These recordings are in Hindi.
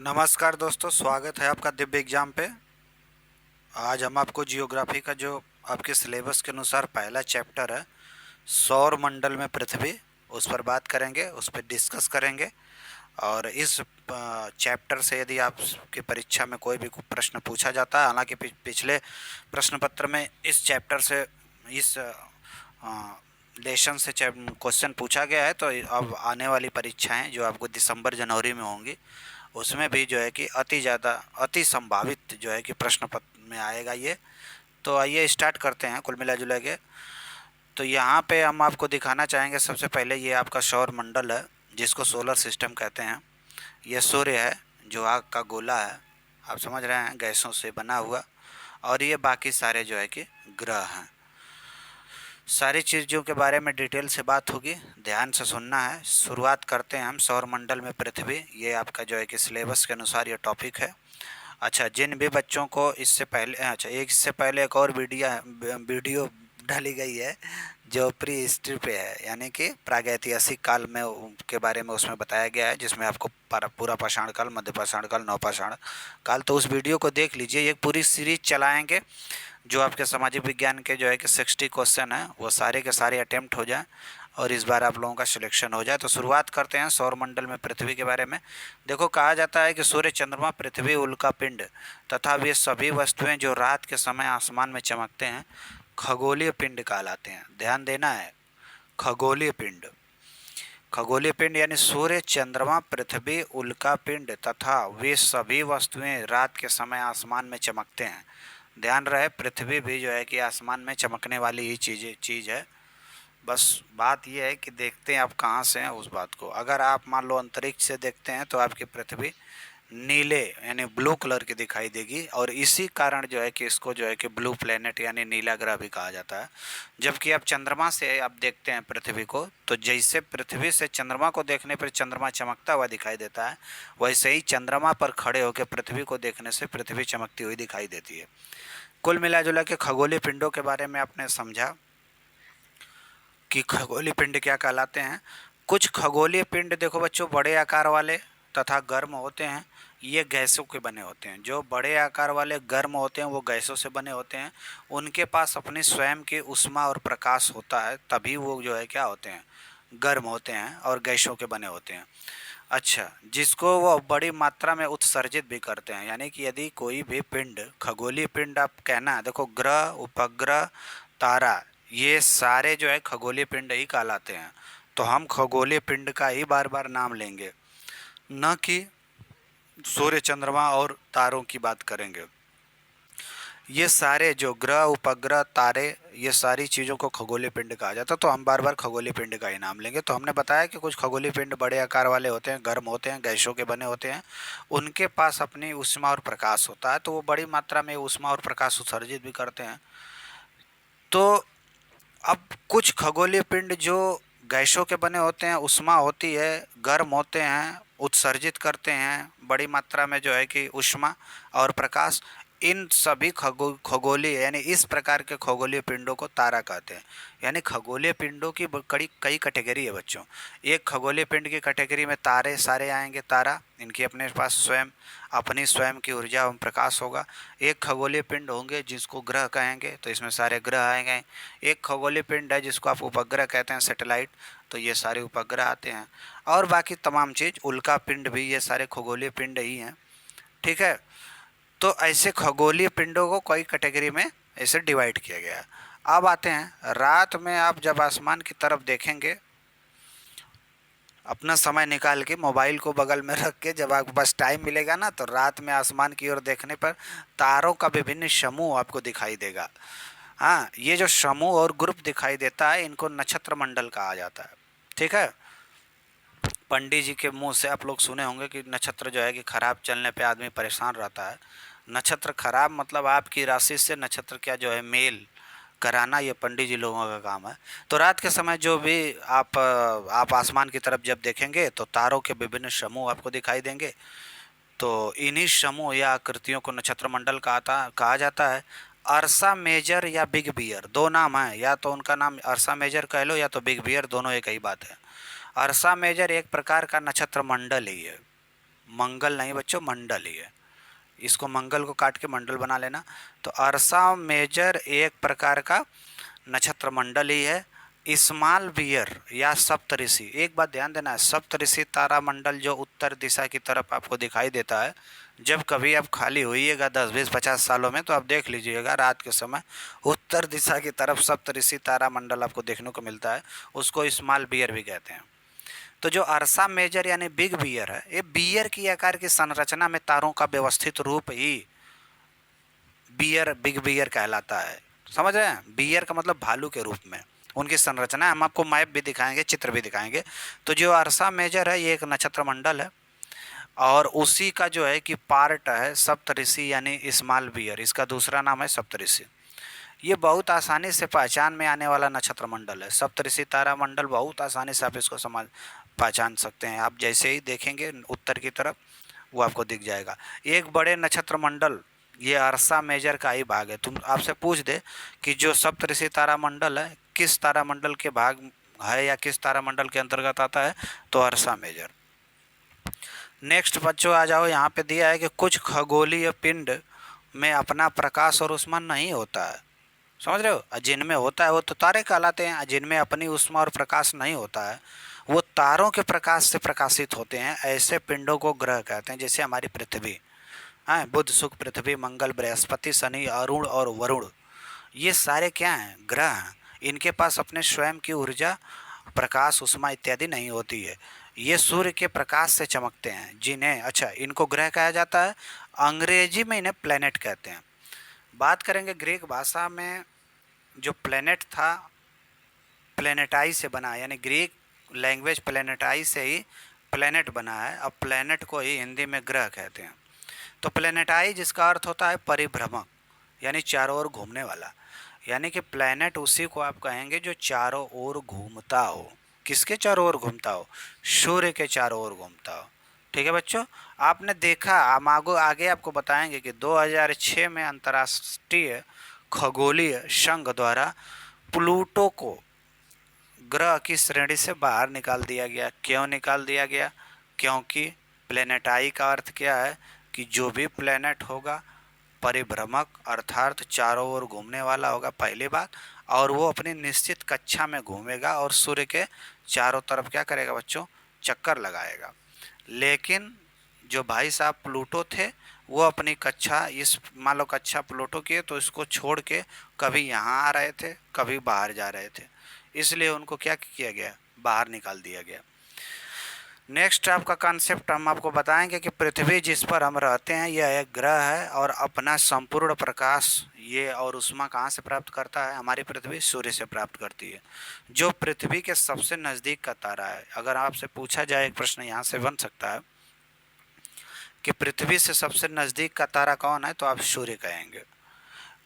नमस्कार दोस्तों, स्वागत है आपका दिव्य एग्जाम पे। आज हम आपको जियोग्राफी का जो आपके सिलेबस के अनुसार पहला चैप्टर है, सौर मंडल में पृथ्वी, उस पर बात करेंगे, उस पर डिस्कस करेंगे। और इस चैप्टर से यदि आपकी परीक्षा में कोई भी प्रश्न पूछा जाता है, हालांकि पिछले प्रश्न पत्र में इस चैप्टर से इस लेसन से क्वेश्चन पूछा गया है, तो अब आने वाली परीक्षाएं जो आपको दिसंबर जनवरी में होंगी, उसमें भी जो है कि अति संभावित जो है कि प्रश्न पत्र में आएगा ये। तो आइए स्टार्ट करते हैं कुल मिला जुला के। तो यहाँ पे हम आपको दिखाना चाहेंगे, सबसे पहले ये आपका सौर मंडल है जिसको सोलर सिस्टम कहते हैं। ये सूर्य है जो आग का गोला है, आप समझ रहे हैं, गैसों से बना हुआ। और ये बाकी सारे जो है कि ग्रह हैं। सारी चीज़ों के बारे में डिटेल से बात होगी, ध्यान से सुनना है। शुरुआत करते हैं हम सौर मंडल में पृथ्वी। ये आपका जो है कि सिलेबस के अनुसार ये टॉपिक है। अच्छा, जिन भी बच्चों को इससे पहले इससे पहले एक और वीडियो डाली गई है जो प्री हिस्ट्री पे है, यानी कि प्रागैतिहासिक काल में के बारे में उसमें बताया गया है, जिसमें आपको पूरा पाषाण काल, मध्य पाषाण काल, नवपाषाण काल, तो उस वीडियो को देख लीजिए। ये पूरी सीरीज चलाएंगे जो आपके सामाजिक विज्ञान के जो है कि 60 क्वेश्चन है, वो सारे के सारे अटेम्प्ट हो जाए और इस बार आप लोगों का सिलेक्शन हो जाए। तो शुरुआत करते हैं सौर मंडल में पृथ्वी के बारे में। देखो, कहा जाता है कि सूर्य, चंद्रमा, पृथ्वी, उल्का पिंड तथा वे सभी वस्तुएं जो रात के समय आसमान में चमकते हैं खगोलीय पिंड कहलाते हैं। ध्यान देना है, खगोलीय पिंड। खगोलीय पिंड यानी सूर्य, चंद्रमा, पृथ्वी, उल्का पिंड तथा वे सभी वस्तुएं रात के समय आसमान में चमकते हैं। ध्यान रहे, पृथ्वी भी जो है कि आसमान में चमकने वाली ही चीज़ है। बस बात यह है कि देखते हैं आप कहाँ से हैं उस बात को। अगर आप मान लो अंतरिक्ष से देखते हैं तो आपकी पृथ्वी नीले यानी ब्लू कलर की दिखाई देगी, और इसी कारण जो है कि इसको जो है कि ब्लू प्लेनेट यानी नीला ग्रह भी कहा जाता है। जबकि आप चंद्रमा से आप देखते हैं पृथ्वी को, तो जैसे पृथ्वी से चंद्रमा को देखने पर चंद्रमा चमकता हुआ दिखाई देता है, वैसे ही चंद्रमा पर खड़े होकर पृथ्वी को देखने से पृथ्वी चमकती हुई दिखाई देती है। कुल मिला जुला के खगोलीय पिंडों के बारे में आपने समझा कि खगोलीय पिंड क्या कहलाते हैं। कुछ खगोलीय पिंड देखो बच्चों, बड़े आकार वाले तथा गर्म होते हैं। ये गैसों के बने होते हैं। जो बड़े आकार वाले गर्म होते हैं वो गैसों से बने होते हैं। उनके पास अपनी स्वयं की ऊष्मा और प्रकाश होता है, तभी वो जो है क्या होते हैं, गर्म होते हैं और गैसों के बने होते हैं। अच्छा, जिसको वो बड़ी मात्रा में उत्सर्जित भी करते हैं, यानी कि यदि कोई भी पिंड, खगोलीय पिंड आप कहना है, देखो ग्रह, उपग्रह, तारा, ये सारे जो है खगोलीय पिंड ही कहलाते हैं। तो हम खगोलीय पिंड का ही बार बार नाम लेंगे, न कि सूर्य, चंद्रमा और तारों की बात करेंगे। ये सारे जो ग्रह, उपग्रह, तारे, ये सारी चीज़ों को खगोलीय पिंड कहा जाता है। तो हम बार बार खगोलीय पिंड का ही नाम लेंगे। तो हमने बताया कि कुछ खगोलीय पिंड बड़े आकार वाले होते हैं, गर्म होते हैं, गैसों के बने होते हैं। उनके पास अपनी ऊष्मा और प्रकाश होता है, तो वो बड़ी मात्रा में ऊष्मा और प्रकाश उत्सर्जित भी करते हैं। तो अब कुछ खगोलीय पिंड जो गैसों के बने होते हैं, ऊष्मा होती है, गर्म होते हैं, उत्सर्जित करते हैं बड़ी मात्रा में जो है कि ऊष्मा और प्रकाश, इन सभी खगोलीय यानी इस प्रकार के खगोलीय पिंडों को तारा कहते हैं। यानी खगोलीय पिंडों की कई कई कैटेगरी है बच्चों। एक खगोलीय पिंड की कैटेगरी में तारे सारे आएंगे, तारा, इनकी अपने पास अपनी स्वयं की ऊर्जा एवं प्रकाश होगा। एक खगोलीय पिंड होंगे जिसको ग्रह कहेंगे, तो इसमें सारे ग्रह आएंगे। एक खगोलीय पिंड है जिसको आप उपग्रह कहते हैं, सैटेलाइट, तो ये सारे उपग्रह आते हैं। और बाकी तमाम चीज़, उल्का पिंड भी, ये सारे खगोलीय पिंड ही हैं। ठीक है, तो ऐसे खगोलीय पिंडों को कई कैटेगरी में ऐसे डिवाइड किया गया है। अब आते हैं रात में, आप जब आसमान की तरफ देखेंगे, अपना समय निकाल के मोबाइल को बगल में रख के, जब आपके पास टाइम मिलेगा ना, तो रात में आसमान की ओर देखने पर तारों का विभिन्न समूह आपको दिखाई देगा। हाँ, ये जो समूह और ग्रुप दिखाई देता है, इनको नक्षत्र मंडल कहा जाता है। ठीक है, पंडित जी के मुंह से आप लोग सुने होंगे कि नक्षत्र जो है कि खराब चलने पे आदमी परेशान रहता है। नक्षत्र खराब मतलब आपकी राशि से नक्षत्र क्या जो है मेल कराना, ये पंडित जी लोगों का काम है। तो रात के समय जो भी आप आसमान की तरफ जब देखेंगे तो तारों के विभिन्न समूह आपको दिखाई देंगे। तो इन्हीं समूह या आकृतियों को नक्षत्र मंडल कहा जाता है। अर्सा मेजर या बिग बियर, दो नाम हैं, या तो उनका नाम अर्सा मेजर कह लो या तो बिग बियर, दोनों एक ही बात है। अर्सा मेजर एक प्रकार का नक्षत्र मंडल ही है। मंगल नहीं बच्चों, मंडल ही है। इसको मंगल को काट के मंडल बना लेना। तो अर्सा मेजर एक प्रकार का नक्षत्र मंडल ही है। इस्माल बियर या सप्तऋषि, एक बात ध्यान देना है, सप्तऋषि तारा मंडल जो उत्तर दिशा की तरफ आपको दिखाई देता है, जब कभी आप खाली होइएगा 10 20 50 सालों में तो आप देख लीजिएगा रात के समय उत्तर दिशा की तरफ सप्तऋषि तारा मंडल आपको देखने को मिलता है, उसको स्मॉल बियर भी कहते हैं। तो जो अर्सा मेजर यानी बिग बियर है, ये बियर की आकार की संरचना में तारों का व्यवस्थित रूप ही बियर बिग बियर कहलाता है। समझ रहे हैं, बियर का मतलब भालू के रूप में उनकी संरचना है। हम आपको मैप भी दिखाएंगे, चित्र भी दिखाएंगे। तो जो अर्सा मेजर है ये एक नक्षत्र मंडल है और उसी का जो है कि पार्ट है सप्तऋषि यानी स्मॉल बियर, इसका दूसरा नाम है सप्तऋषि। ये बहुत आसानी से पहचान में आने वाला नक्षत्र मंडल है। सप्तऋषि तारा मंडल बहुत आसानी से आप इसको समझ पहचान सकते हैं। आप जैसे ही देखेंगे उत्तर की तरफ वो आपको दिख जाएगा। एक बड़े नक्षत्र मंडल ये अर्सा मेजर का ही भाग है। तुम आपसे पूछ दे कि जो सप्तऋषि तारा मंडल है किस तारा मंडल के भाग है या किस तारा मंडल के अंतर्गत आता है, तो अर्सा मेजर। नेक्स्ट बच्चों आ जाओ, यहाँ पे दिया है कि कुछ खगोलीय पिंड में अपना प्रकाश और ऊष्मा नहीं होता है। समझ रहे हो, जिनमें होता है वो तो तारे कहलाते हैं, जिनमें अपनी ऊष्मा और प्रकाश नहीं होता है वो तारों के प्रकाश से प्रकाशित होते हैं। ऐसे पिंडों को ग्रह कहते हैं, जैसे हमारी पृथ्वी, हाँ, बुध शुक्र पृथ्वी मंगल बृहस्पति शनि अरुण और वरुण, ये सारे क्या हैं, ग्रह हैं। इनके पास अपने स्वयं की ऊर्जा प्रकाश ऊष्मा इत्यादि नहीं होती है, ये सूर्य के प्रकाश से चमकते हैं, जिन्हें अच्छा इनको ग्रह कहा जाता है। अंग्रेजी में इन्हें प्लैनेट कहते हैं। बात करेंगे ग्रीक भाषा में, जो प्लैनेट था प्लैनेटाई से बना, यानी ग्रीक लैंग्वेज प्लैनेटाई से ही प्लैनेट बना है। अब प्लैनेट को ही हिंदी में ग्रह कहते हैं। तो प्लैनेटाई जिसका अर्थ होता है परिभ्रमक, यानी चारों ओर घूमने वाला, यानी कि प्लैनेट उसी को आप कहेंगे जो चारों ओर घूमता हो। किसके चारों ओर घूमता हो, सूर्य के चारों ओर घूमता हो। ठीक है बच्चों, आपने देखा, हम आगे आपको बताएंगे कि 2006 में अंतर्राष्ट्रीय खगोलीय संघ द्वारा प्लूटो को ग्रह की श्रेणी से बाहर निकाल दिया गया। क्यों निकाल दिया गया, क्योंकि प्लैनेटाई का अर्थ क्या है कि जो भी प्लैनेट होगा परिभ्रमक अर्थात चारों ओर घूमने वाला होगा, पहली बात, और वो अपनी निश्चित कक्षा में घूमेगा और सूर्य के चारों तरफ क्या करेगा बच्चों, चक्कर लगाएगा। लेकिन जो भाई साहब प्लूटो थे वो अपनी कक्षा, इस मान लो कक्षा प्लूटो की है तो इसको छोड़ के कभी यहाँ आ रहे थे कभी बाहर जा रहे थे, इसलिए उनको क्या किया गया, बाहर निकाल दिया गया। नेक्स्ट आपका कॉन्सेप्ट हम आपको बताएंगे कि पृथ्वी जिस पर हम रहते हैं यह एक ग्रह है और अपना संपूर्ण प्रकाश ये और ऊष्मा कहाँ से प्राप्त करता है, हमारी पृथ्वी सूर्य से प्राप्त करती है, जो पृथ्वी के सबसे नज़दीक का तारा है। अगर आपसे पूछा जाए, एक प्रश्न यहाँ से बन सकता है कि पृथ्वी से सबसे नज़दीक का तारा कौन है, तो आप सूर्य कहेंगे।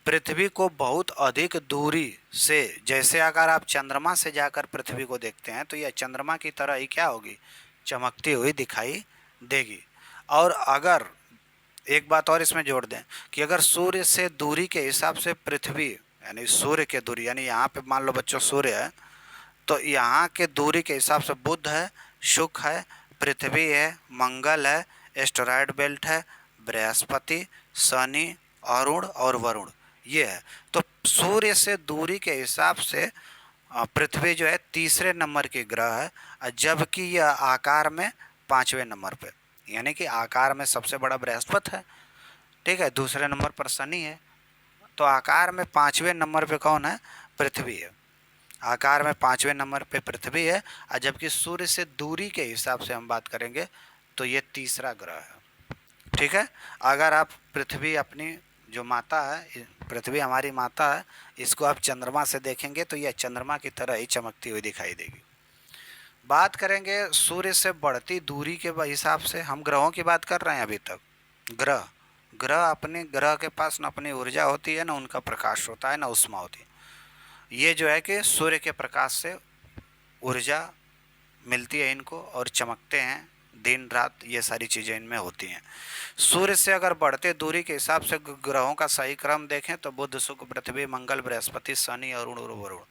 पृथ्वी को बहुत अधिक दूरी से, जैसे अगर आप चंद्रमा से जाकर पृथ्वी को देखते हैं तो यह चंद्रमा की तरह ही क्या होगी, चमकती हुई दिखाई देगी। और अगर एक बात और इसमें जोड़ दें कि अगर सूर्य से दूरी के हिसाब से पृथ्वी यानी सूर्य के दूरी, यानी यहाँ पे मान लो बच्चों सूर्य है तो यहाँ के दूरी के हिसाब से बुध है, शुक्र है, पृथ्वी है, मंगल है, एस्टेरॉयड बेल्ट है, बृहस्पति, शनि, अरुण और वरुण, ये है। तो सूर्य से दूरी के हिसाब से पृथ्वी जो है तीसरे नंबर की ग्रह है, जबकि यह आकार में पाँचवें नंबर पे, यानी कि आकार में सबसे बड़ा बृहस्पति है, ठीक है, दूसरे नंबर पर शनि है, तो आकार में पाँचवें नंबर पे कौन है, पृथ्वी है। आकार में पाँचवें नंबर पे पृथ्वी है, और जबकि सूर्य से दूरी के हिसाब से हम बात करेंगे तो ये तीसरा ग्रह है। ठीक है, अगर आप पृथ्वी अपनी जो माता है, पृथ्वी हमारी माता है, इसको आप चंद्रमा से देखेंगे तो यह चंद्रमा की तरह ही चमकती हुई दिखाई देगी। बात करेंगे सूर्य से बढ़ती दूरी के हिसाब से, हम ग्रहों की बात कर रहे हैं अभी तक। ग्रह अपने ग्रह के पास न अपनी ऊर्जा होती है, न उनका प्रकाश होता है, न ऊष्मा होती है। ये जो है कि सूर्य के प्रकाश से ऊर्जा मिलती है इनको और चमकते हैं दिन रात, ये सारी चीज़ें इनमें होती हैं। सूर्य से अगर बढ़ते दूरी के हिसाब से ग्रहों का सही क्रम देखें तो बुध शुक्र पृथ्वी मंगल बृहस्पति शनि अरुण और वरुण,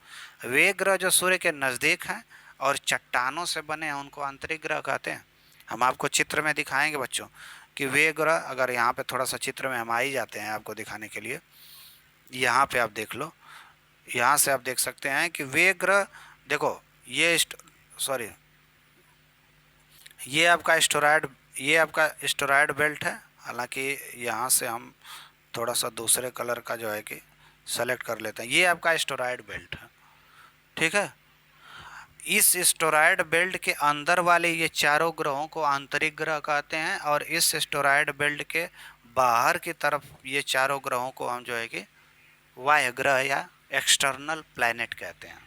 वे ग्रह जो सूर्य के नज़दीक हैं और चट्टानों से बने हैं उनको आंतरिक ग्रह कहते हैं। हम आपको चित्र में दिखाएंगे बच्चों कि वे ग्रह, अगर यहाँ पे थोड़ा सा चित्र में हम आ ही जाते हैं आपको दिखाने के लिए, यहाँ पे आप देख लो, यहाँ से आप देख सकते हैं कि वे ग्रह, देखो ये सॉरी, ये आपका एस्टेरॉयड बेल्ट है। हालांकि यहाँ से हम थोड़ा सा दूसरे कलर का जो है कि सेलेक्ट कर लेते हैं। ये आपका एस्टेरॉयड बेल्ट है, ठीक है। इस एस्टेरॉयड बेल्ट के अंदर वाले ये चारों ग्रहों को आंतरिक ग्रह कहते हैं, और इस एस्टेरॉयड बेल्ट के बाहर की तरफ ये चारों ग्रहों को हम जो है कि बाह्य ग्रह या एक्सटर्नल प्लैनेट कहते हैं।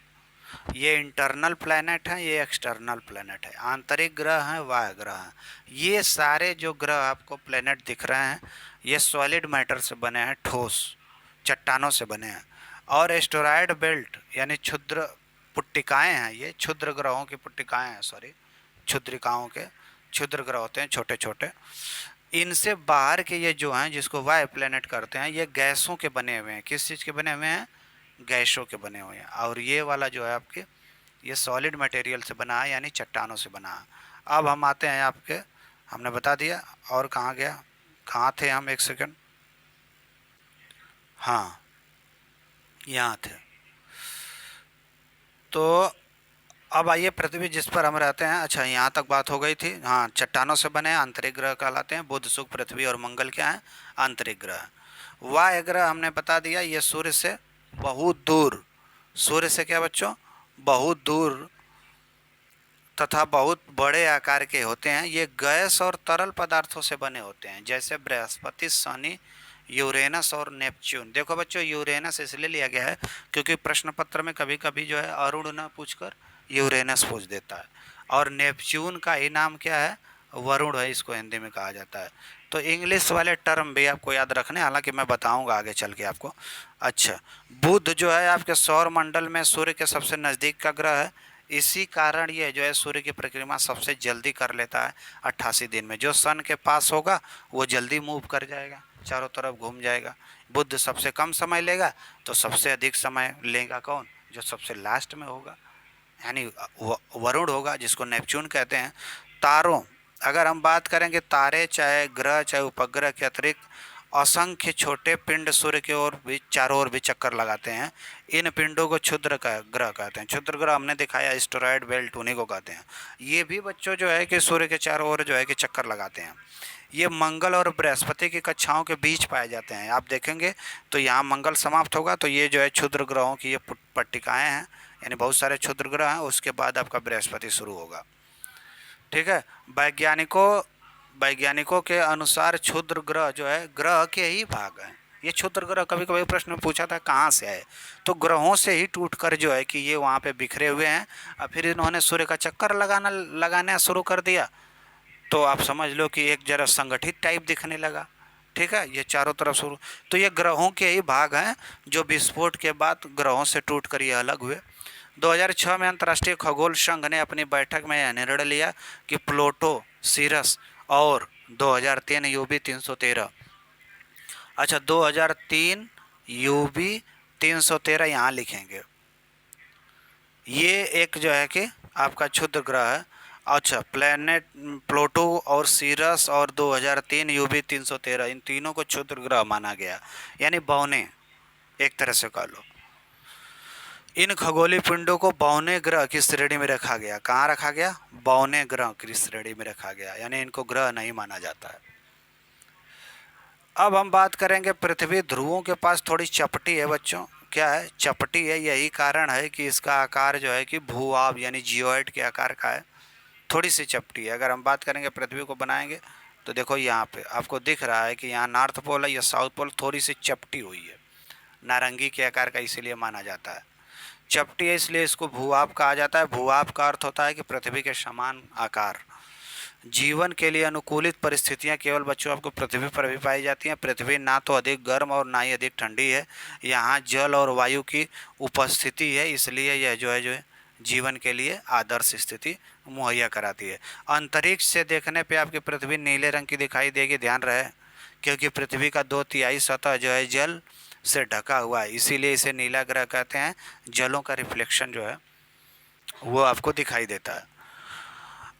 ये इंटरनल प्लैनेट है, ये एक्सटर्नल प्लैनेट है। आंतरिक ग्रह हैं, बाह्य ग्रह हैं। ये सारे जो ग्रह आपको प्लैनेट दिख रहे हैं ये सॉलिड मैटर से बने हैं, ठोस चट्टानों से बने हैं। और एस्टेरॉयड बेल्ट यानी क्षुद्र पुट्टिकाएं हैं, ये क्षुद्र ग्रहों की पुट्टिकाएं हैं, सॉरी क्षुद्रिकाओं के क्षुद्र ग्रह होते हैं छोटे छोटे। इनसे बाहर के ये जो हैं जिसको वाय प्लैनेट करते हैं, ये गैसों के बने हुए हैं। किस चीज़ के बने हुए हैं? गैसों के बने हुए हैं। और ये वाला जो है आपके ये सॉलिड मटेरियल से बना है, यानी चट्टानों से बना है। अब हम आते हैं आपके, हमने बता दिया, और कहाँ गया, कहाँ थे हम, एक सेकंड, हाँ यहाँ थे। तो अब आइए पृथ्वी जिस पर हम रहते हैं, अच्छा यहाँ तक बात हो गई थी। हाँ, चट्टानों से बने आंतरिक ग्रह कहलाते हैं। बुध, शुक्र, पृथ्वी और मंगल क्या है? आंतरिक ग्रह। वायु ग्रह हमने बता दिया, ये सूर्य से बहुत दूर, सूर्य से क्या बच्चों? बहुत दूर तथा बहुत बड़े आकार के होते हैं। ये गैस और तरल पदार्थों से बने होते हैं, जैसे बृहस्पति, शनि, यूरेनस और नेपच्यून। देखो बच्चों, यूरेनस इसलिए लिया गया है क्योंकि प्रश्न पत्र में कभी कभी जो है अरुण न पूछकर यूरेनस पूछ देता है। और नेपच्यून का ही नाम क्या है? वरुण है, इसको हिंदी में कहा जाता है। तो इंग्लिश वाले टर्म भी आपको याद रखने, हालांकि मैं बताऊंगा आगे चल के आपको। अच्छा, बुध जो है आपके सौर मंडल में सूर्य के सबसे नज़दीक का ग्रह है। इसी कारण ये जो है सूर्य की परिक्रमा सबसे जल्दी कर लेता है 88 दिन में। जो सन के पास होगा वो जल्दी मूव कर जाएगा, चारों तरफ घूम जाएगा। बुध सबसे कम समय लेगा तो सबसे अधिक समय लेगा कौन? जो सबसे लास्ट में होगा, यानी वरुण होगा, जिसको नेपच्यून कहते हैं। तारों, अगर हम बात करेंगे तारे, चाहे ग्रह चाहे उपग्रह के अतिरिक्त असंख्य छोटे पिंड सूर्य के ओर भी, चारों ओर भी चक्कर लगाते हैं। इन पिंडों को क्षुद्र ग्रह कहते हैं। क्षुद्र ग्रह हमने दिखाया, एस्टेरॉयड बेल्ट उन्हीं को कहते हैं। ये भी बच्चों जो है कि सूर्य के चारों ओर जो है कि चक्कर लगाते हैं। ये मंगल और बृहस्पति की कक्षाओं के बीच पाए जाते हैं। आप देखेंगे तो यहाँ मंगल समाप्त होगा तो ये जो है क्षुद्र ग्रहों की ये पट्टिकाएँ हैं, यानी बहुत सारे क्षुद्र ग्रह हैं। उसके बाद आपका बृहस्पति शुरू होगा, ठीक है। वैज्ञानिकों के अनुसार क्षुद्र ग्रह जो है ग्रह के ही भाग हैं। ये क्षुद्र ग्रह, कभी कभी प्रश्न में पूछा था कहाँ से आए, तो ग्रहों से ही टूटकर जो है कि ये वहाँ पे बिखरे हुए हैं। और फिर इन्होंने सूर्य का चक्कर लगाना शुरू कर दिया, तो आप समझ लो कि एक जरा संगठित टाइप दिखने लगा, ठीक है। ये चारों तरफ शुरू, तो ये ग्रहों के ही भाग हैं जो विस्फोट के बाद ग्रहों से टूटकर ये अलग हुए। 2006 में अंतर्राष्ट्रीय खगोल संघ ने अपनी बैठक में यह निर्णय लिया कि प्लूटो, सीरस और 2003 यूबी 313, अच्छा 2003 यूबी 313 यहाँ लिखेंगे, ये एक जो है कि आपका क्षुद्र ग्रह है। अच्छा, प्लैनेट प्लूटो और सीरस और 2003 यूबी 313, इन तीनों को क्षुद्र ग्रह माना गया, यानी बौने, एक तरह से कह लो। इन खगोलीय पिंडों को बौने ग्रह की श्रेणी में रखा गया। कहाँ रखा गया? बौने ग्रह की श्रेणी में रखा गया, यानी इनको ग्रह नहीं माना जाता है। अब हम बात करेंगे पृथ्वी ध्रुवों के पास थोड़ी चपटी है बच्चों। क्या है? चपटी है। यही कारण है कि इसका आकार जो है कि भूआब यानी जियोइड के आकार का है, थोड़ी सी चपटी है। अगर हम बात करेंगे पृथ्वी को बनाएंगे तो देखो यहाँ पे आपको दिख रहा है कि यहाँ नॉर्थ पोल है या साउथ पोल, थोड़ी सी चपटी हुई है, नारंगी के आकार का, इसीलिए माना जाता है। चपटी है इसलिए इसको भूआब कहा जाता है। भूआब का अर्थ होता है कि पृथ्वी के समान आकार। जीवन के लिए अनुकूलित परिस्थितियां केवल बच्चों आपको पृथ्वी पर भी पाई जाती हैं। पृथ्वी ना तो अधिक गर्म और ना ही अधिक ठंडी है, यहाँ जल और वायु की उपस्थिति है, इसलिए यह जो है जीवन के लिए आदर्श स्थिति मुहैया कराती है। अंतरिक्ष से देखने पे आपकी पृथ्वी नीले रंग की दिखाई देगी, ध्यान रहे, क्योंकि पृथ्वी का 2/3 सतह जो है जल से ढका हुआ है, इसीलिए इसे नीला ग्रह कहते हैं। जलों का रिफ्लेक्शन जो है वो आपको दिखाई देता है।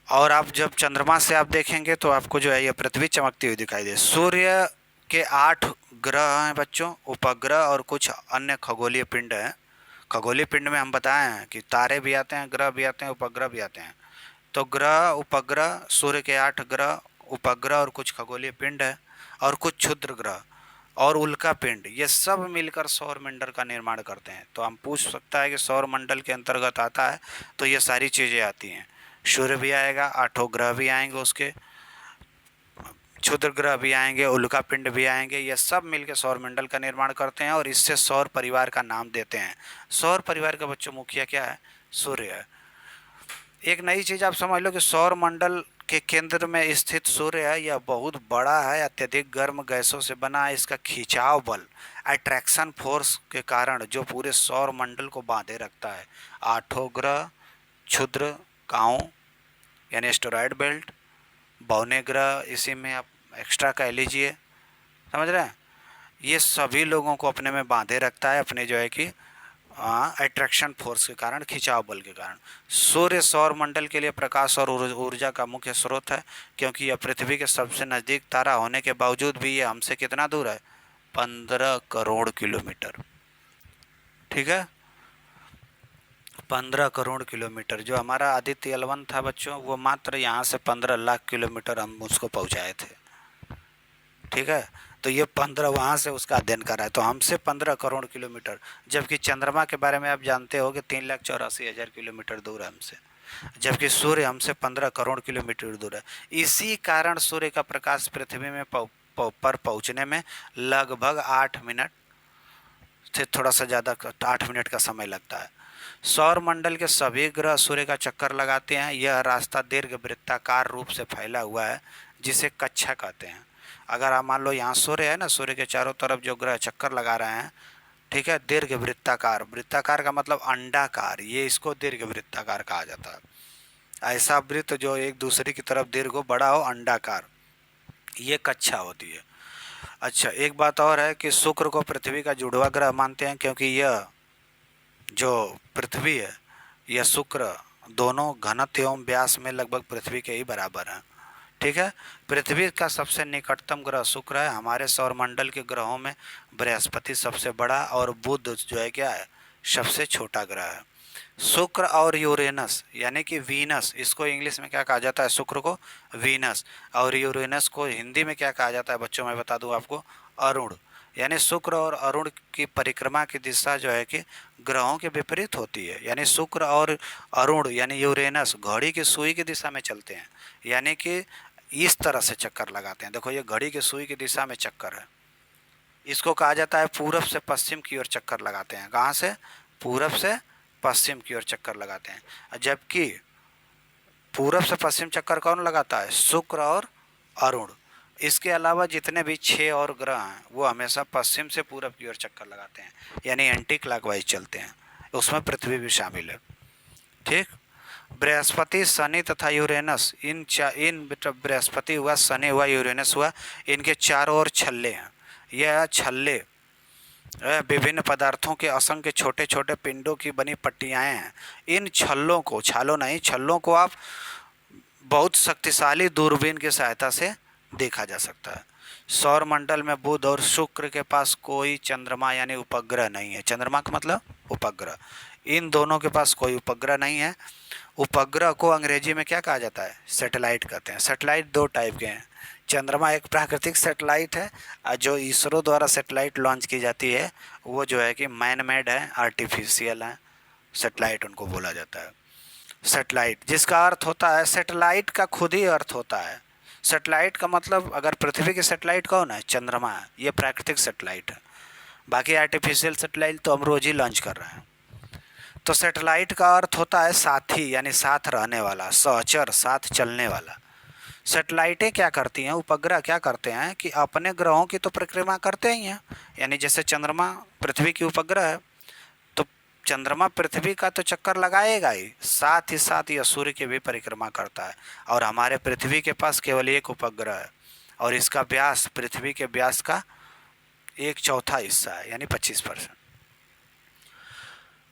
और आप जब चंद्रमा से आप देखेंगे तो आपको जो है ये पृथ्वी चमकती हुई दिखाई दे। सूर्य के 8 ग्रह हैं बच्चों, उपग्रह और कुछ अन्य खगोलीय पिंड हैं। खगोलीय पिंड में हम बताए हैं कि तारे भी आते हैं, ग्रह भी आते हैं, उपग्रह भी आते हैं। तो ग्रह उपग्रह, सूर्य के 8 ग्रह, उपग्रह और कुछ खगोलीय पिंड है और कुछ क्षुद्र ग्रह और उल्का पिंड, ये सब मिलकर सौर मंडल का निर्माण करते हैं। तो हम पूछ सकता है कि सौर मंडल के अंतर्गत आता है तो ये सारी चीज़ें आती हैं। सूर्य भी आएगा, 8 ग्रह भी आएंगे, उसके क्षुद्र ग्रह भी आएंगे, उल्का पिंड भी आएंगे, ये सब मिलकर सौर मंडल का निर्माण करते हैं और इससे सौर परिवार का नाम देते हैं। सौर परिवार का बच्चों मुखिया क्या है? सूर्य है। एक नई चीज़ आप समझ लो कि सौर मंडल के केंद्र में स्थित सूर्य है, यह बहुत बड़ा है, अत्यधिक गर्म गैसों से बना है। इसका खिंचाव बल, अट्रैक्शन फोर्स के कारण जो पूरे सौर मंडल को बांधे रखता है। 8 ग्रह, क्षुद्र गांव यानी एस्टेरॉयड बेल्ट, बौने ग्रह इसी में आप एक्स्ट्रा कह लीजिए, समझ रहे हैं? ये सभी लोगों को अपने में बांधे रखता है, अपने जो है कि अट्रैक्शन फोर्स के कारण, खिंचाव बल के कारण। सूर्य सौर मंडल के लिए प्रकाश और ऊर्जा का मुख्य स्रोत है, क्योंकि यह पृथ्वी के सबसे नज़दीक तारा होने के बावजूद भी ये हमसे कितना दूर है? 15 करोड़ किलोमीटर। ठीक है, 15 करोड़ किलोमीटर। जो हमारा आदित्य L1 था बच्चों, वो मात्र यहाँ से 15 लाख किलोमीटर हम उसको पहुँचाए थे। ठीक है, तो ये 15 वहाँ से उसका अध्ययन कर रहा है, तो हमसे 15 करोड़ किलोमीटर। जबकि चंद्रमा के बारे में आप जानते हो कि 3,84,000 किलोमीटर दूर है हमसे, जबकि सूर्य हमसे 15 करोड़ किलोमीटर दूर है। इसी कारण सूर्य का प्रकाश पृथ्वी में पर पहुँचने में लगभग 8 मिनट से थोड़ा सा ज़्यादा, 8 मिनट का समय लगता है। सौर मंडल के सभी ग्रह सूर्य का चक्कर लगाते हैं। यह रास्ता दीर्घ वृत्ताकार रूप से फैला हुआ है, जिसे कक्षा कहते हैं। अगर आप मान लो यहाँ सूर्य है ना, सूर्य के चारों तरफ जो ग्रह चक्कर लगा रहे हैं, ठीक है, दीर्घ वृत्ताकार, वृत्ताकार का मतलब अंडाकार, ये इसको दीर्घ वृत्ताकार कहा जाता है। ऐसा वृत्त जो एक दूसरे की तरफ दीर्घ हो, बड़ा हो, अंडाकार, ये कक्षा होती है। अच्छा, एक बात और है कि शुक्र को पृथ्वी का जुड़वा ग्रह मानते हैं, क्योंकि यह जो पृथ्वी है, यह शुक्र, दोनों घनत्व एवं व्यास में लगभग पृथ्वी के ही बराबर हैं। ठीक है, पृथ्वी का सबसे निकटतम ग्रह शुक्र है। हमारे सौरमंडल के ग्रहों में बृहस्पति सबसे बड़ा और बुध जो है क्या है, सबसे छोटा ग्रह है। शुक्र और यूरेनस यानी कि वीनस, इसको इंग्लिश में क्या कहा जाता है? शुक्र को वीनस, और यूरेनस को हिंदी में क्या कहा जाता है बच्चों? मैं बता दूं आपको, अरुण। यानी शुक्र और अरुण की परिक्रमा की दिशा जो है कि ग्रहों के विपरीत होती है। यानी शुक्र और अरुण यानी यूरेनस घड़ी की सुई की दिशा में चलते हैं, यानी कि इस तरह से चक्कर लगाते हैं। देखो, ये घड़ी की सुई की दिशा में चक्कर है। इसको कहा जाता है पूरब से पश्चिम की ओर चक्कर लगाते हैं। कहाँ से? पूरब से पश्चिम की ओर चक्कर लगाते हैं। जबकि पूरब से पश्चिम चक्कर कौन लगाता है? शुक्र और अरुण। इसके अलावा जितने भी 6 और ग्रह हैं वो हमेशा पश्चिम से पूरब की ओर चक्कर लगाते हैं, यानी एंटी क्लॉकवाइज चलते हैं। उसमें पृथ्वी भी शामिल है। ठीक, बृहस्पति, शनि तथा यूरेनस, इन बृहस्पति हुआ, शनि हुआ, यूरेनस हुआ, इनके चारों ओर छल्ले हैं। यह छल्ले विभिन्न पदार्थों के असंख्य छोटे छोटे पिंडों की बनी पट्टियाँ हैं। इन छल्लों को, छालों नहीं, छल्लों को आप बहुत शक्तिशाली दूरबीन की सहायता से देखा जा सकता है। सौर मंडल में बुध और शुक्र के पास कोई चंद्रमा यानी उपग्रह नहीं है। चंद्रमा का मतलब उपग्रह। इन दोनों के पास कोई उपग्रह नहीं है। उपग्रह को अंग्रेजी में क्या कहा जाता है? सैटेलाइट कहते हैं। सैटेलाइट 2 टाइप के हैं। चंद्रमा एक प्राकृतिक सैटेलाइट है, और जो इसरो द्वारा सैटेलाइट लॉन्च की जाती है वो जो है कि मैन मेड है, आर्टिफिशियल है, सैटेलाइट उनको बोला जाता है। सैटेलाइट जिसका अर्थ होता है, सैटेलाइट का खुद ही अर्थ होता है। सैटेलाइट का मतलब, अगर पृथ्वी की सैटेलाइट कौन है? चंद्रमा है, ये प्राकृतिक सैटेलाइट है। बाकी आर्टिफिशियल सैटेलाइट तो हम रोज ही लॉन्च कर रहे हैं। तो सैटेलाइट का अर्थ होता है साथी, यानी साथ रहने वाला, सहचर, साथ चलने वाला। सैटेलाइटें क्या करती हैं, उपग्रह क्या करते हैं कि अपने ग्रहों की तो परिक्रमा करते ही हैं। यानी जैसे चंद्रमा पृथ्वी की उपग्रह है, तो चंद्रमा पृथ्वी का तो चक्कर लगाएगा ही, साथ ही साथ यह सूर्य की भी परिक्रमा करता है। और हमारे पृथ्वी के पास केवल एक उपग्रह है, और इसका व्यास पृथ्वी के व्यास का 1/4 हिस्सा है, यानी 25%।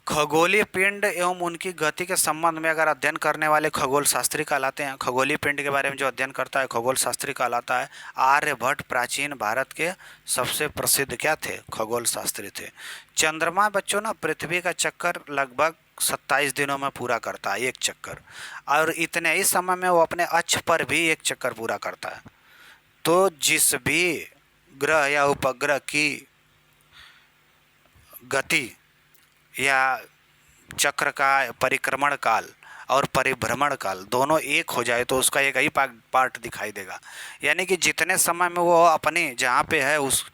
खगोलीय पिंड एवं उनकी गति के संबंध में अगर अध्ययन करने वाले खगोल शास्त्री कहलाते हैं। खगोलीय पिंड के बारे में जो अध्ययन करता है खगोल शास्त्री कहलाता है। आर्यभट्ट प्राचीन भारत के सबसे प्रसिद्ध क्या थे? खगोल शास्त्री थे। चंद्रमा बच्चों ना पृथ्वी का चक्कर लगभग 27 दिनों में पूरा करता है, एक चक्कर, और इतने ही समय में वो अपने अक्ष पर भी एक चक्कर पूरा करता है। तो जिस भी ग्रह या उपग्रह की गति या चक्र का परिक्रमण काल और परिभ्रमण काल दोनों एक हो जाए तो उसका एक ही पार्ट दिखाई देगा। यानी कि जितने समय में वो अपने जहाँ पे है उस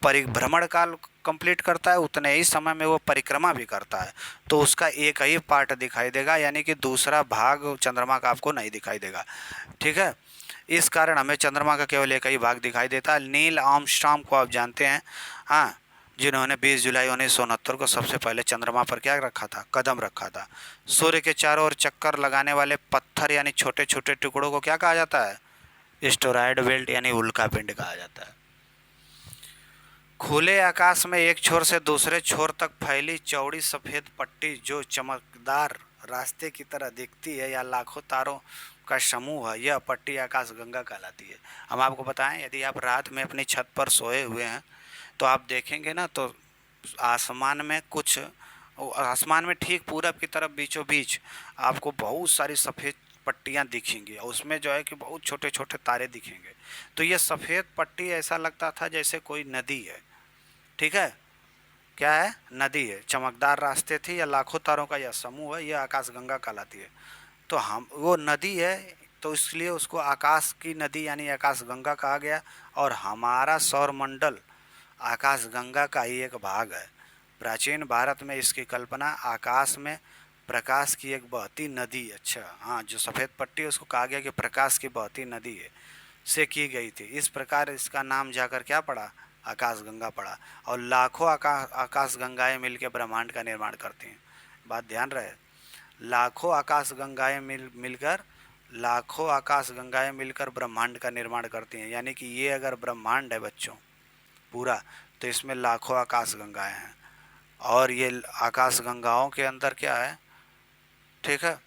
परिभ्रमण काल कंप्लीट करता है, उतने ही समय में वो परिक्रमा भी करता है, तो उसका एक ही पार्ट दिखाई देगा, यानी कि दूसरा भाग चंद्रमा का आपको नहीं दिखाई देगा। ठीक है, इस कारण हमें चंद्रमा का केवल एक ही भाग दिखाई देता है। नील आर्मस्ट्रांग को आप जानते हैं, हाँ, जिन्होंने 20 जुलाई 1969 को सबसे पहले चंद्रमा पर क्या रखा था? कदम रखा था। सूर्य के चारों ओर चक्कर लगाने वाले पत्थर यानी छोटे छोटे टुकड़ों को क्या कहा जाता है? एस्टेरॉयड बेल्ट यानी उल्का पिंड कहा जाता है। खुले आकाश में एक छोर से दूसरे छोर तक फैली चौड़ी सफ़ेद पट्टी जो चमकदार रास्ते की तरह दिखती है या लाखों तारों का समूह है, यह पट्टी आकाशगंगा कहलाती है। हम आपको बताएं, यदि आप रात में अपनी छत पर सोए हुए हैं तो आप देखेंगे ना, तो आसमान में ठीक पूरब की तरफ बीचों बीच आपको बहुत सारी सफ़ेद पट्टियाँ दिखेंगी और उसमें जो है कि बहुत छोटे छोटे तारे दिखेंगे। तो ये सफ़ेद पट्टी ऐसा लगता था जैसे कोई नदी है। ठीक है, क्या है? नदी है। चमकदार रास्ते थी या लाखों तारों का यह समूह है, यह आकाशगंगा कहलाती है। तो हम वो नदी है तो इसलिए उसको आकाश की नदी यानी आकाशगंगा कहा गया। और हमारा सौरमंडल आकाशगंगा का ही एक भाग है। प्राचीन भारत में इसकी कल्पना आकाश में प्रकाश की एक बहती नदी, अच्छा हाँ, जो सफ़ेद पट्टी है उसको कहा गया कि प्रकाश की बहती नदी है, से की गई थी। इस प्रकार इसका नाम जाकर क्या पड़ा? आकाशगंगा पड़ा। और लाखों आकाशगंगाएँ मिलकर ब्रह्मांड का निर्माण करती हैं। बात ध्यान रहे, लाखों आकाशगंगाएँ मिलकर ब्रह्मांड का निर्माण करती हैं। यानी कि ये अगर ब्रह्मांड है बच्चों पूरा, तो इसमें लाखों आकाशगंगाएँ हैं। और ये आकाशगंगाओं के अंदर क्या है? ठीक है,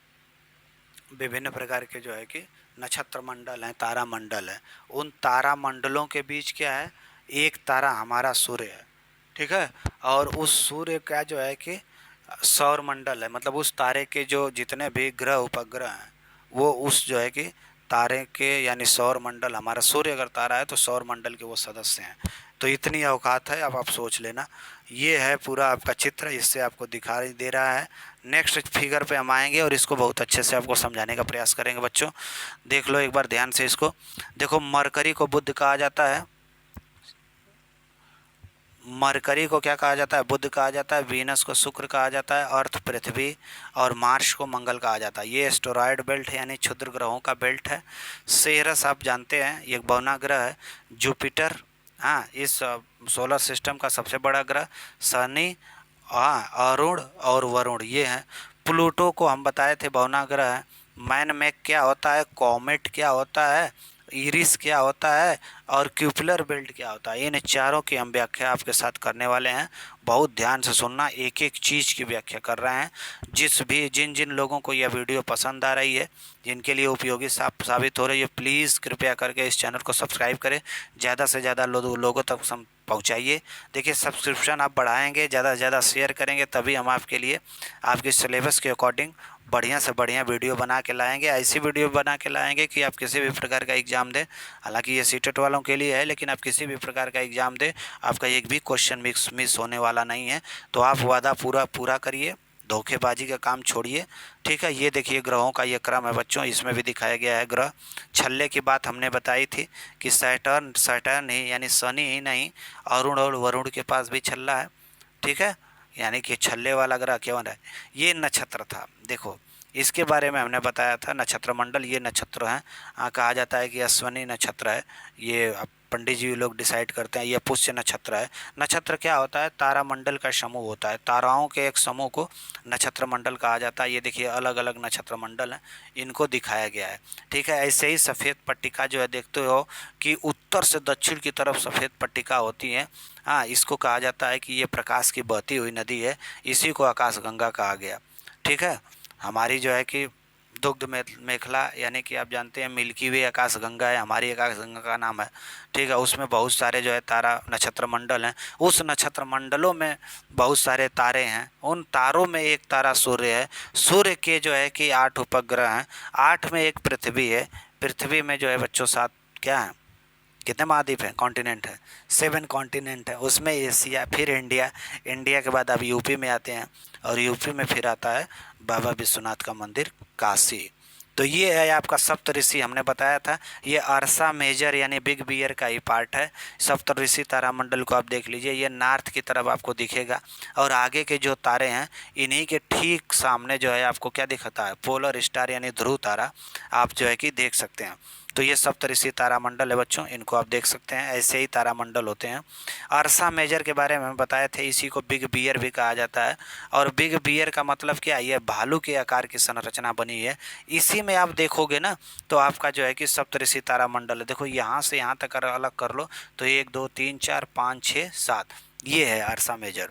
विभिन्न प्रकार के जो है कि नक्षत्र मंडल हैं, तारा मंडल है। उन तारा मंडलों के बीच क्या है? एक तारा हमारा सूर्य है। ठीक है, और उस सूर्य का जो है कि सौर मंडल है, मतलब उस तारे के जो जितने भी ग्रह उपग्रह हैं वो उस जो है कि तारे के यानी सौर मंडल, हमारा सूर्य अगर तारा है तो सौर मंडल के वो सदस्य हैं। तो इतनी औकात है, अब आप सोच लेना। ये है पूरा आपका चित्र, इससे आपको दिखाई दे रहा है। नेक्स्ट फिगर पे हम आएंगे और इसको बहुत अच्छे से आपको समझाने का प्रयास करेंगे बच्चों। देख लो एक बार ध्यान से इसको। देखो, मरकरी को बुध कहा जाता है, मरकरी को क्या कहा जाता है? बुध कहा जाता है। वीनस को शुक्र कहा जाता है, अर्थ पृथ्वी, और मार्स को मंगल कहा जाता है। ये एस्टेरॉयड बेल्ट है यानी क्षुद्र ग्रहों का बेल्ट है। सेरस आप जानते हैं ये एक बौना ग्रह है। जुपिटर, हाँ, इस सोलर सिस्टम का सबसे बड़ा ग्रह। शनि, हाँ, अरुण और वरुण ये हैं। प्लूटो को हम बताए थे बौना ग्रह है। मैनमेक क्या होता है? कॉमेट क्या होता है? इरिस क्या होता है? और क्यूपुलर बेल्ट क्या होता है? इन चारों की हम व्याख्या आपके साथ करने वाले हैं। बहुत ध्यान से सुनना, एक एक चीज़ की व्याख्या कर रहे हैं। जिन जिन लोगों को यह वीडियो पसंद आ रही है, जिनके लिए उपयोगी साबित हो रही है, प्लीज़ कृपया करके इस चैनल को सब्सक्राइब करें, ज़्यादा से ज़्यादा लोगों तक पहुँचाइए। देखिए, सब्सक्रिप्शन आप बढ़ाएंगे, ज़्यादा से ज़्यादा शेयर करेंगे, तभी हम आपके लिए आपके सिलेबस के अकॉर्डिंग बढ़िया से बढ़िया वीडियो बना के लाएंगे। ऐसी वीडियो बना के लाएंगे कि आप किसी भी प्रकार का एग्ज़ाम दें, हालांकि ये सीटेट वालों के लिए है, लेकिन आप किसी भी प्रकार का एग्ज़ाम दें, आपका एक भी क्वेश्चन मिस होने वाला नहीं है। तो आप वादा पूरा करिए, धोखेबाजी का काम छोड़िए। ठीक है, ये देखिए ग्रहों का ये क्रम है बच्चों, इसमें भी दिखाया गया है ग्रह। छल्ले की बात हमने बताई थी कि सैटर्न ही यानी शनि ही नहीं, अरुण और वरुण के पास भी छल्ला है। ठीक है, यानी कि छल्ले वाला ग्रह क्यों है? ये नक्षत्र था। देखो, इसके बारे में हमने बताया था। नक्षत्र मंडल ये नक्षत्र हैं, कहा जाता है कि अश्वनी नक्षत्र है ये, पंडित जी लोग डिसाइड करते हैं। ये पुष्य नक्षत्र है। नक्षत्र क्या होता है? तारा मंडल का समूह होता है, ताराओं के एक समूह को नक्षत्र मंडल कहा जाता है। ये देखिए अलग अलग नक्षत्र मंडल हैं, इनको दिखाया गया है। ठीक है, ऐसे ही सफ़ेद पट्टिका जो है देखते हो कि उत्तर से दक्षिण की तरफ सफ़ेद पट्टिका होती है। हाँ, इसको कहा जाता है कि ये प्रकाश की बहती हुई नदी है, इसी को आकाश गंगा कहा गया। ठीक है, हमारी जो है कि दुग्ध मेखला यानी कि आप जानते हैं मिल्की वे आकाश गंगा है, हमारी आकाश गंगा का नाम है। ठीक है, उसमें बहुत सारे जो है तारा नक्षत्र मंडल हैं। उस नक्षत्र मंडलों में बहुत सारे तारे हैं। उन तारों में एक तारा सूर्य है। सूर्य के जो है कि 8 उपग्रह हैं, 8 में एक पृथ्वी है। पृथ्वी में जो है बच्चों 7 क्या है, कितने महाद्वीप हैं, कॉन्टिनेंट है, 7 कॉन्टिनेंट है। उसमें एशिया, फिर इंडिया, इंडिया के बाद अब यूपी में आते हैं, और यूपी में फिर आता है बाबा विश्वनाथ का मंदिर काशी। तो ये है आपका सप्तऋषि, हमने बताया था। ये अर्सा मेजर यानी बिग बियर का ही पार्ट है। सप्तऋषि तारामंडल को आप देख लीजिए, ये नॉर्थ की तरफ आपको दिखेगा, और आगे के जो तारे हैं इन्हीं के ठीक सामने जो है आपको क्या दिखता है, पोलर स्टार यानी ध्रुव तारा आप जो है कि देख सकते हैं। तो ये सप्तऋषि तारामंडल है बच्चों, इनको आप देख सकते हैं। ऐसे ही तारामंडल होते हैं। अर्सा मेजर के बारे में हम बताए थे, इसी को बिग बियर भी कहा जाता है। और बिग बियर का मतलब क्या है, ये भालू के आकार की संरचना बनी है। इसी में आप देखोगे ना तो आपका जो है कि सप्तऋषि तारामंडल है। देखो यहाँ से यहाँ तक अलग कर लो तो 1 2 3 4 5 6 7, ये है अर्सा मेजर।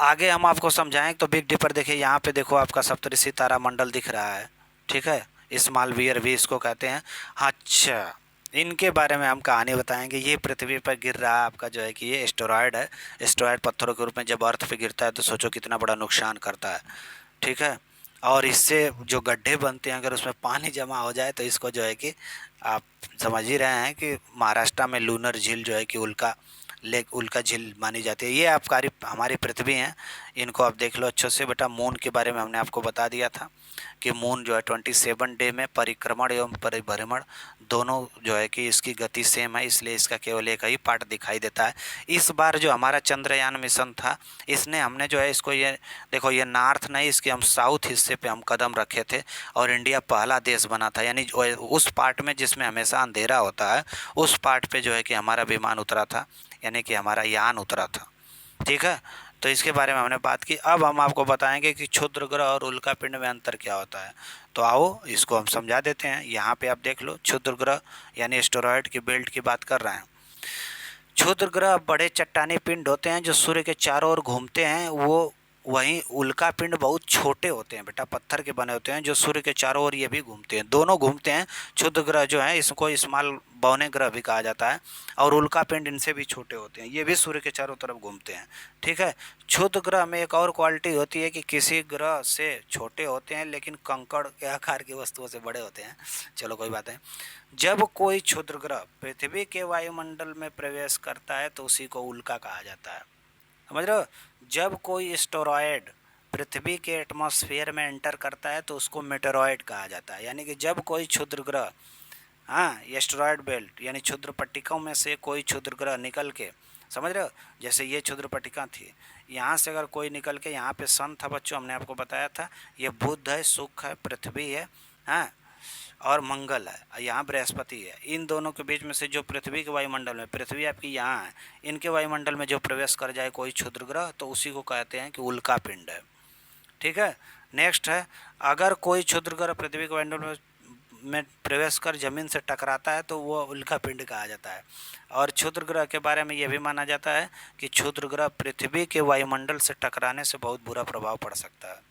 आगे हम आपको समझाएं तो बिग डिपर देखिए, यहाँ पे देखो आपका सप्तऋषि तारामंडल दिख रहा है। ठीक है, स्मॉल बियर भी इसको कहते हैं। अच्छा, इनके बारे में हम कहानी बताएंगे। ये पृथ्वी पर गिर रहा है आपका जो है कि ये एस्टेरॉयड है। एस्टेरॉयड पत्थरों के रूप में जब अर्थ पे गिरता है तो सोचो कितना बड़ा नुकसान करता है। ठीक है, और इससे जो गड्ढे बनते हैं, अगर उसमें पानी जमा हो जाए तो इसको जो है कि आप समझ ही रहे हैं कि महाराष्ट्र में लूनर झील जो है कि उल्का लेक, उल्का झील मानी जाती है। ये आपकारी हमारी पृथ्वी हैं, इनको आप देख लो अच्छे से। बेटा मून के बारे में हमने आपको बता दिया था कि मून जो है 27 डे में परिक्रमण एवं परिभ्रमण दोनों जो है कि इसकी गति सेम है, इसलिए इसका केवल एक ही पार्ट दिखाई देता है। इस बार जो हमारा चंद्रयान मिशन था, इसने हमने जो है इसको, ये देखो ये नॉर्थ नहीं, इसके हम साउथ हिस्से पे हम कदम रखे थे, और इंडिया पहला देश बना था। यानी उस पार्ट में जिसमें हमेशा अंधेरा होता है, उस पार्ट पे जो है कि हमारा विमान उतरा था, यानी कि हमारा यान उतरा था। ठीक है, तो इसके बारे में हमने बात की। अब हम आपको बताएंगे कि क्षुद्र ग्रह और उल्का पिंड में अंतर क्या होता है। तो आओ इसको हम समझा देते हैं। यहाँ पे आप देख लो, क्षुद्र ग्रह यानी एस्टेरॉयड की बेल्ट की बात कर रहे हैं। क्षुद्र ग्रह बड़े चट्टानी पिंड होते हैं जो सूर्य के चारों ओर घूमते हैं। वो वहीं उल्का पिंड बहुत छोटे होते हैं बेटा, पत्थर के बने होते हैं जो सूर्य के चारों ओर ये भी घूमते हैं, दोनों घूमते हैं। क्षुद्र ग्रह जो है इसको स्मॉल बौने ग्रह भी कहा जाता है, और उल्का पिंड इनसे भी छोटे होते हैं, ये भी सूर्य के चारों तरफ घूमते हैं। ठीक है, क्षुद्र ग्रह में एक और क्वालिटी होती है कि किसी ग्रह से छोटे होते हैं लेकिन कंकड़ के आकार की वस्तुओं से बड़े होते हैं। चलो कोई बात है। जब कोई क्षुद्र ग्रह पृथ्वी के वायुमंडल में प्रवेश करता है तो उसी को उल्का कहा जाता है। समझ रहे हो, जब कोई एस्टेरॉयड पृथ्वी के एटमॉस्फेयर में एंटर करता है तो उसको मेटेरॉयड कहा जाता है। यानी कि जब कोई क्षुद्र ग्रह, हाँ, एस्टेरॉयड बेल्ट यानी क्षुद्र पट्टिकाओं में से कोई क्षुद्र ग्रह निकल के, समझ रहे हो, जैसे ये क्षुद्र पट्टिका थी, यहाँ से अगर कोई निकल के, यहाँ पे सन था बच्चों, हमने आपको बताया था, ये बुध है, शुक्र है, पृथ्वी है, हाँ, और मंगल है, यहाँ बृहस्पति है। इन दोनों के बीच में से जो पृथ्वी के वायुमंडल में, पृथ्वी आपकी यहाँ है, इनके वायुमंडल में जो प्रवेश कर जाए कोई क्षुद्र ग्रह तो उसी को कहते हैं कि उल्का पिंड है। ठीक है, नेक्स्ट है, अगर कोई क्षुद्र ग्रह पृथ्वी के वायुमंडल में प्रवेश कर जमीन से टकराता है तो वो उल्का पिंड कहा जाता है। और क्षुद्र ग्रह के बारे में यह भी माना जाता है कि क्षुद्र ग्रह पृथ्वी के वायुमंडल से टकराने से बहुत बुरा प्रभाव पड़ सकता है।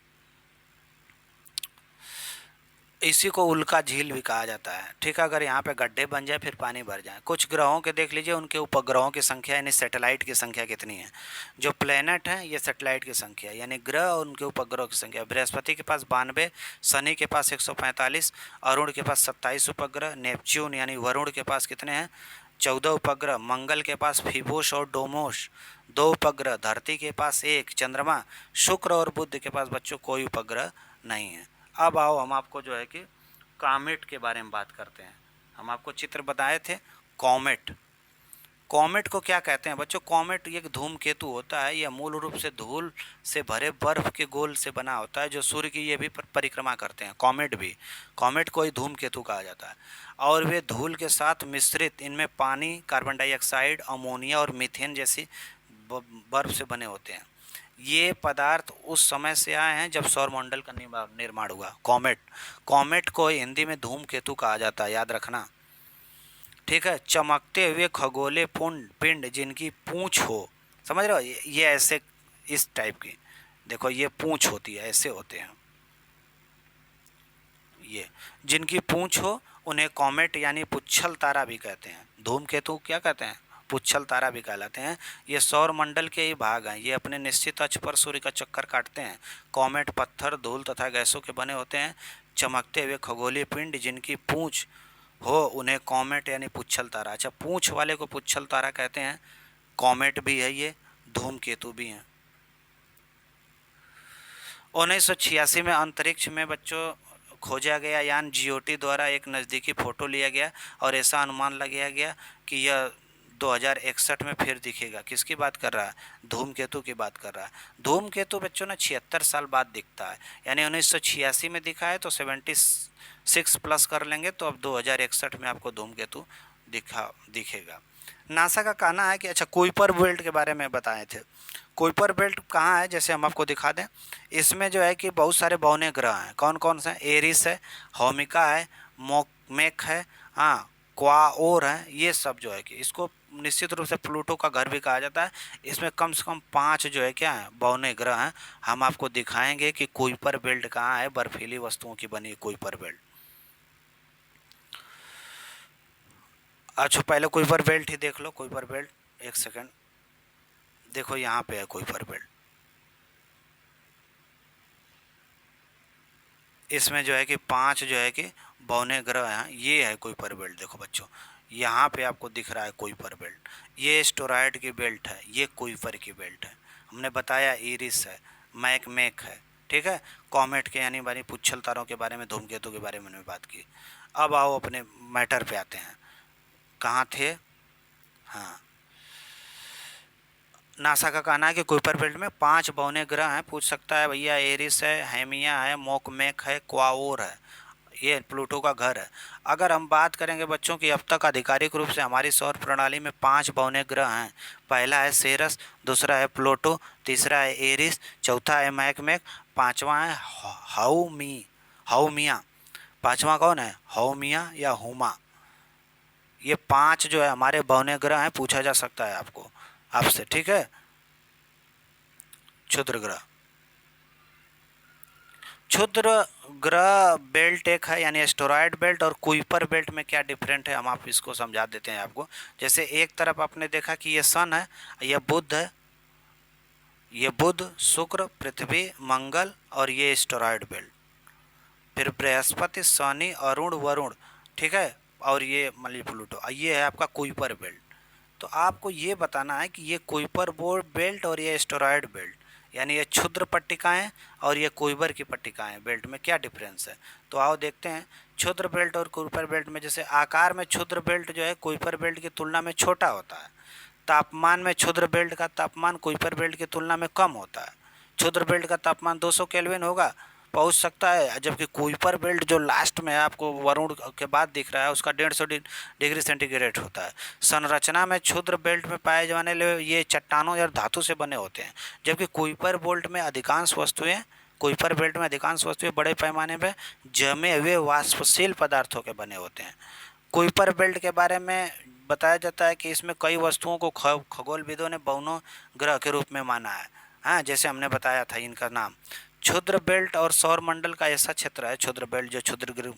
इसी को उल्का झील भी कहा जाता है। ठीक है, अगर यहाँ पे गड्ढे बन जाए फिर पानी भर जाए। कुछ ग्रहों के देख लीजिए, उनके उपग्रहों की संख्या यानी सैटेलाइट की संख्या कितनी है। जो प्लेनेट है ये सैटेलाइट की संख्या यानी ग्रह और उनके उपग्रहों की संख्या। बृहस्पति के पास 92, शनि के पास 145, अरुण के पास 27 उपग्रह, नेपच्यून यानी वरुण के पास कितने हैं, 14 उपग्रह, मंगल के पास फिबोस और डोमोस 2 उपग्रह, धरती के पास 1, चंद्रमा, शुक्र और बुध के पास बच्चों कोई उपग्रह नहीं है। अब आओ हम आपको जो है कि कॉमेट के बारे में बात करते हैं। हम आपको चित्र बताए थे कॉमेट। कॉमेट को क्या कहते हैं बच्चों? कॉमेट एक धूमकेतु होता है। यह मूल रूप से धूल से भरे बर्फ के गोल से बना होता है जो सूर्य की ये भी परिक्रमा करते हैं। कॉमेट को ही धूमकेतु कहा जाता है। और वे धूल के साथ मिश्रित, इनमें पानी, कार्बन डाइऑक्साइड, अमोनिया और मीथेन जैसी बर्फ से बने होते हैं। ये पदार्थ उस समय से आए हैं जब सौरमंडल का निर्माण हुआ। कॉमेट को हिंदी में धूमकेतु कहा जाता है, याद रखना। ठीक है। चमकते हुए खगोले पिंड जिनकी पूंछ हो, समझ रहे हो? ये ऐसे इस टाइप की, देखो ये पूंछ होती है, ऐसे होते हैं ये, जिनकी पूंछ हो उन्हें कॉमेट यानी पुच्छल तारा भी कहते हैं। धूमकेतु क्या कहते हैं? पुच्छल तारा भी कहलाते हैं। ये सौर मंडल के ही भाग हैं। ये अपने निश्चित अक्ष पर सूर्य का चक्कर काटते हैं। कॉमेट पत्थर, धूल तथा गैसों के बने होते हैं। चमकते हुए खगोलीय पिंड जिनकी पूंछ हो उन्हें कॉमेट यानी पुच्छल तारा, अच्छा पूंछ वाले को पुच्छल तारा कहते हैं। कॉमेट भी है ये, धूमकेतु भी हैं। 1986 में अंतरिक्ष में बच्चों खोजा गया यान जीओटी द्वारा एक नज़दीकी फ़ोटो लिया गया और ऐसा अनुमान लगाया गया कि यह 2061 में फिर दिखेगा। किसकी बात कर रहा है? धूमकेतु की बात कर रहा है। धूमकेतु बच्चों ने 76 साल बाद दिखता है, यानी 1986 में दिखा है तो 76 प्लस कर लेंगे तो अब 2061 में आपको धूमकेतु दिखेगा। नासा का कहना है कि, अच्छा कुइपर बेल्ट के बारे में बताए थे। कुइपर बेल्ट कहाँ है, जैसे हम आपको दिखा दें। इसमें जो है कि बहुत सारे बौने ग्रह हैं। कौन कौन से हैं? एरिस है, होमिका है, मोकमेक है, हाँ क्वाओर है। ये सब जो है कि इसको निश्चित रूप से प्लूटो का घर भी कहा जाता है। इसमें कम से कम 5 जो है क्या है, बौने ग्रह हैं। हम आपको दिखाएंगे कि कुइपर बेल्ट कहाँ है। बर्फीली वस्तुओं की बनी कुइपर बेल्ट। अच्छा पहले कुइपर बेल्ट ही देख लो। कुइपर बेल्ट, एक सेकंड, देखो यहाँ पे है कुइपर बेल्ट। इसमें जो है कि 5 जो है कि बौने ग्रह हैं। ये है कुइपर बेल्ट। देखो बच्चों यहाँ पे आपको दिख रहा है कुइपर बेल्ट। ये एस्टेरॉयड की बेल्ट है, ये कुइपर की बेल्ट है। हमने बताया इरिस है, मैकमेक है, ठीक है। कॉमेट के यानी बारी पुच्छल तारों के बारे में, धूमकेतु के बारे में हमने बात की। अब आओ अपने मैटर पे आते हैं। कहाँ थे? हाँ, नासा का कहना है कि कुइपर बेल्ट में 5 बौने ग्रह हैं। पूछ सकता है भैया एरिस है, हेमिया है, मोकमेक है, क्वाओर है। ये प्लूटो का घर है। अगर हम बात करेंगे बच्चों की, अब तक आधिकारिक रूप से हमारी सौर प्रणाली में 5 बौने ग्रह हैं। पहला है सेरस, दूसरा है प्लूटो, तीसरा है एरिस, चौथा है मैकमेक, पाँचवा है हाउमिया। पाँचवा कौन है? हाउमिया या हुमा। ये 5 जो है हमारे बौने ग्रह हैं। पूछा जा सकता है आपसे, ठीक है। क्षुद्र ग्रह बेल्ट एक है, यानी एस्टेरॉयड बेल्ट। और कुइपर बेल्ट में क्या डिफरेंट है, हम आप इसको समझा देते हैं आपको। जैसे एक तरफ आपने देखा कि ये सन है, यह बुध है, ये बुध, शुक्र, पृथ्वी, मंगल, और ये एस्टेरॉयड बेल्ट। फिर बृहस्पति, शनि, अरुण, वरुण, ठीक है, और ये मली प्लूटो। ये है आपका कुइपर बेल्ट। तो आपको ये बताना है कि ये कुइपर बेल्ट और ये एस्टेरॉयड बेल्ट, यानी ये क्षुद्र पट्टिकाएं और ये कुइपर की पट्टिकाएं, बेल्ट में क्या डिफरेंस है। तो आओ देखते हैं। क्षुद्र बेल्ट और कुइपर बेल्ट में, जैसे आकार में क्षुद्र बेल्ट जो है कुइपर बेल्ट की तुलना में छोटा होता है। तापमान में क्षुद्र बेल्ट का तापमान कुइपर बेल्ट की तुलना में कम होता है। क्षुद्र बेल्ट का तापमान 200 केल्विन होगा, पहुंच सकता है, जबकि कुइपर बेल्ट जो लास्ट में है आपको वरुण के बाद दिख रहा है, उसका 150 डिग्री सेंटीग्रेड होता है। संरचना में क्षुद्र बेल्ट में पाए जाने वाले ये चट्टानों या धातु से बने होते हैं, जबकि कुइपर बेल्ट में अधिकांश वस्तुएं बड़े पैमाने पर जमे हुए वाष्पशील पदार्थों के बने होते हैं। कुइपर बेल्ट के बारे में बताया जाता है कि इसमें कई वस्तुओं को खगोलविदों ने बौनों ग्रह के रूप में माना है। हाँ, जैसे हमने बताया था इनका नाम। क्षुद्र बेल्ट और सौर मंडल का ऐसा क्षेत्र है, क्षुद्र बेल्ट जो क्षुद्र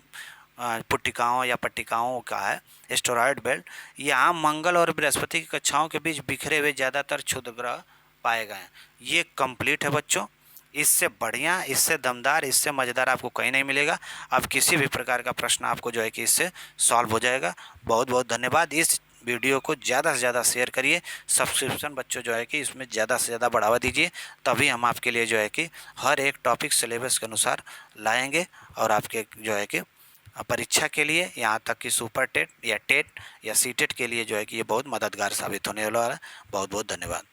पुट्टिकाओं या पट्टिकाओं का है, एस्टेरॉयड बेल्ट। यहाँ मंगल और बृहस्पति की कक्षाओं के बीच बिखरे हुए ज़्यादातर क्षुद्र ग्रह पाए गए हैं। ये कंप्लीट है बच्चों। इससे बढ़िया, इससे दमदार, इससे मज़ेदार आपको कहीं नहीं मिलेगा। अब किसी भी प्रकार का प्रश्न आपको जो है कि इससे सॉल्व हो जाएगा। बहुत बहुत धन्यवाद। इस वीडियो को ज़्यादा से ज़्यादा शेयर करिए। सब्सक्रिप्शन बच्चों जो है कि इसमें ज़्यादा से ज़्यादा बढ़ावा दीजिए, तभी हम आपके लिए जो है कि हर एक टॉपिक सिलेबस के अनुसार लाएंगे और आपके जो है कि परीक्षा के लिए, यहाँ तक कि सुपर टेट या टेट या सीटेट के लिए जो है कि ये बहुत मददगार साबित होने वाला है। बहुत बहुत धन्यवाद।